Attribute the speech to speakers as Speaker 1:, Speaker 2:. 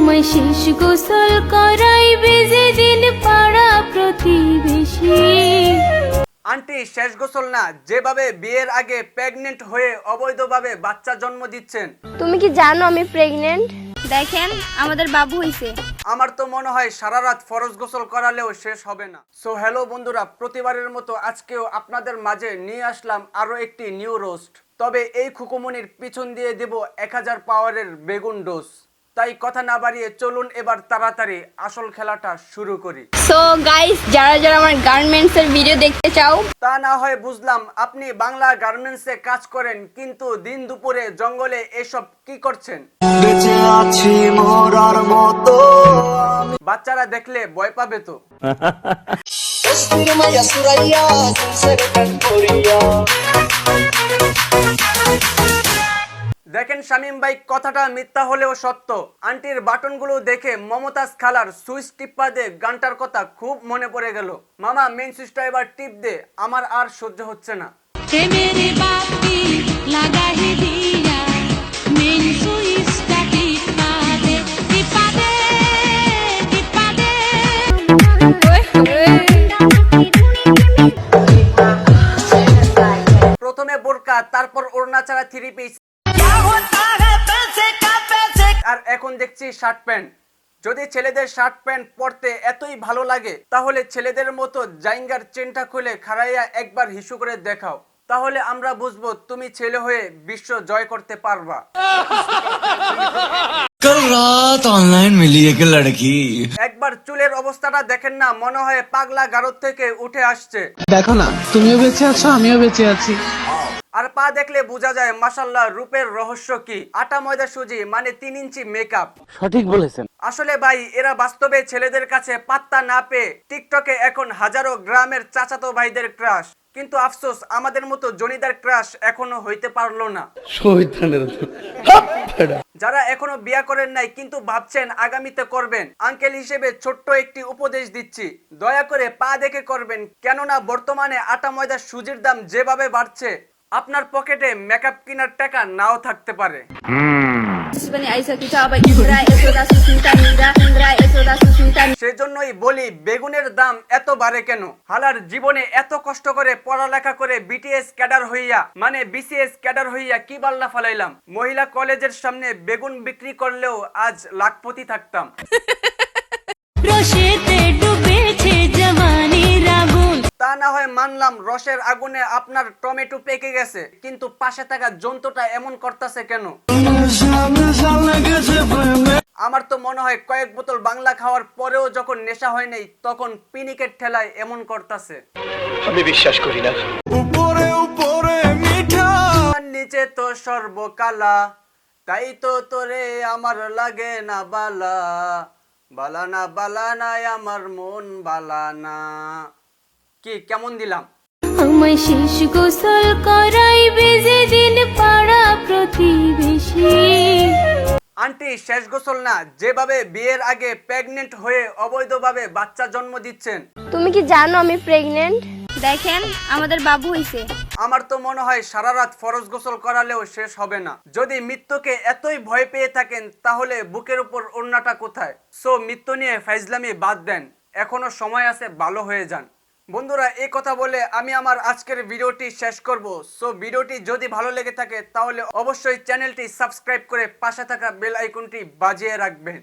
Speaker 1: আমায় শেষ গোসল করাইবে যেদিন পাড়া প্রতিবেশী।
Speaker 2: আন্টি শেষ গোসল না, যেভাবে বিয়ের আগে প্রেগনেন্ট হয়ে অবৈধভাবে বাচ্চা জন্ম দিচ্ছেন।
Speaker 3: তুমি কি জানো আমি প্রেগনেন্ট?
Speaker 4: দেখেন আমাদের বাবু হইছে।
Speaker 2: আমার তো মনে হয় সারা রাত ফরজ গোসল করালেও শেষ হবে না। সো হ্যালো বন্ধুরা, প্রতিবারের মতো আজকেও আপনাদের মাঝে নিয়ে আসলাম আরো একটি নিউ রোস্ট। তবে এই খুকুমনির পিছন দিয়ে দেব 1000 পাওয়ারের বেগুন ডোজ। তাই কথা না বাড়িয়ে চলুন এবার তাড়াতাড়ি আসল খেলাটা শুরু করি।
Speaker 4: সো গাইস, যারা যারা আমার গার্মেন্টস এর ভিডিও দেখতে চাও,
Speaker 2: তা না হয় বুঝলাম আপনি বাংলা গার্মেন্টসে কাজ করেন, কিন্তু দিন দুপুরে জঙ্গলে এসব কি করছেন?
Speaker 5: বেঁচে আছি মরার মতো।
Speaker 2: বাচ্চারা দেখলে ভয় পাবে তো।
Speaker 5: কস্তুরি মাইয়া সুরাইয়া জিন্সের প্যান্ট পরিয়া।
Speaker 2: দেখেন শামিম ভাই, কথাটা মিথ্যা হলেও সত্য। আন্টির বাটনগুলো দেখে মমতাজ খালার সুইচ টিপ্পা দে গানটার কথা খুব মনে পড়ে গেল। মামা মেইন সুইচটা এবার টিপ দে, আমার আর সহ্য হচ্ছে না। প্রথমে বোরকা, তারপর ওড়না ছাড়া 3 পিস, আর এখন দেখছি শার্ট প্যান্ট। যদি ছেলেদের শার্ট প্যান্ট পরতে এতই ভালো লাগে, তাহলে ছেলেদের মতো জাইঙ্গার চেনটা খুলে খাড়াইয়া একবার হিসু করে দেখাও, তাহলে আমরা বুঝবো তুমি ছেলে হয়ে বিশ্ব জয় করতে পারবা।
Speaker 5: कल रात ऑनलाइन मिली एक लड़की।
Speaker 2: একবার চুলের অবস্থাটা দেখেন না, মনে হয় পাগলা গারদ থেকে উঠে আসছে।
Speaker 6: দেখো না, তুমিও বেঁচে আছো, আমিও বেঁচে আছি।
Speaker 2: আর পা দেখলে বোঝা যায় মাশাআল্লাহ রূপের রহস্য কি। আটা ময়দা সুজি মানে 3 ইঞ্চি মেকআপ।
Speaker 6: সঠিক বলেছেন।
Speaker 2: আসলে ভাই, এরা বাস্তবে ছেলেদের কাছে পাত্তা না পেয়ে টিকটকে এখন হাজারো গ্রামের চাচাতো ভাইদের ক্রাশ। কিন্তু আফসোস, আমাদের মতো জনিদার ক্রাশ এখনো হইতে পারলো না। যারা এখনো বিয়া করেন নাই কিন্তু ভাবছেন আগামীতে করবেন, আঙ্কেল হিসেবে ছোট্ট একটি উপদেশ দিচ্ছি, দয়া করে পা দেখে করবেন। কেননা বর্তমানে আটা ময়দা সুজির দাম যেভাবে বাড়ছে, আপনার পকেটে মেকআপ কেনার টাকা নাও থাকতে পারে। সেজন্যই বলি, বেগুনের দাম এত বাড়ে কেন? হালার জীবনে এত কষ্ট করে পড়ালেখা করে বিটিএস ক্যাডার হইয়া মানে বিসিএস ক্যাডার হইয়া কি বাল্লা ফালাইলাম। মহিলা কলেজের সামনে বেগুন বিক্রি করলেও আজ লাখপতি থাকতাম। তা না হয় মানলাম রসের আগুনে আপনার টমেটো পেকে গেছে, কিন্তু পাশে থাকা জন্তুটা এমন করতেছে কেন? আমার তো মনে হয় কয়েক বোতল বাংলা খাওয়ার পরেও যখন নেশা হয় নাই, তখন পিনিকের ঠেলায় এমন করতেছে।
Speaker 7: আমি বিশ্বাস করি না।
Speaker 5: উপরে উপরে মিঠা,
Speaker 2: নিচে তো সর্বকালা, তাই তো তোরে আমার লাগে না বালা, বালানা বালানায় আমার মন বালানা। কি কেমন দিলাম?
Speaker 1: আমায় শেষ গোসল করাইবে যেদিন পাড়া প্রতিবেশী।
Speaker 2: আন্টি শেষ গোসল না, যেভাবে বিয়ের আগে প্রেগনেন্ট হয়ে অবৈধভাবে বাচ্চা জন্ম দিচ্ছেন।
Speaker 3: তুমি কি জানো আমি প্রেগনেন্ট?
Speaker 4: দেখেন আমাদের বাবু হইছে।
Speaker 2: আমার তো মনে হয় সারা রাত ফরজ গোসল করালেও শেষ হবে না। যদি মৃত্যুকে এতই ভয় পেয়ে থাকেন, তাহলে বুকের উপর ওড়নাটা কোথায়? সো মৃত্যু নিয়ে ফাইজলামি বাদ দেন, এখনো সময় আছে, ভালো হয়ে যান। বন্ধুরা, এই কথা বলে আমি আমার আজকের ভিডিওটি শেষ করব। সো ভিডিওটি যদি ভালো লেগে থাকে, তাহলে অবশ্যই চ্যানেলটি সাবস্ক্রাইব করে পাশে থাকা বেল আইকনটি বাজিয়ে রাখবেন।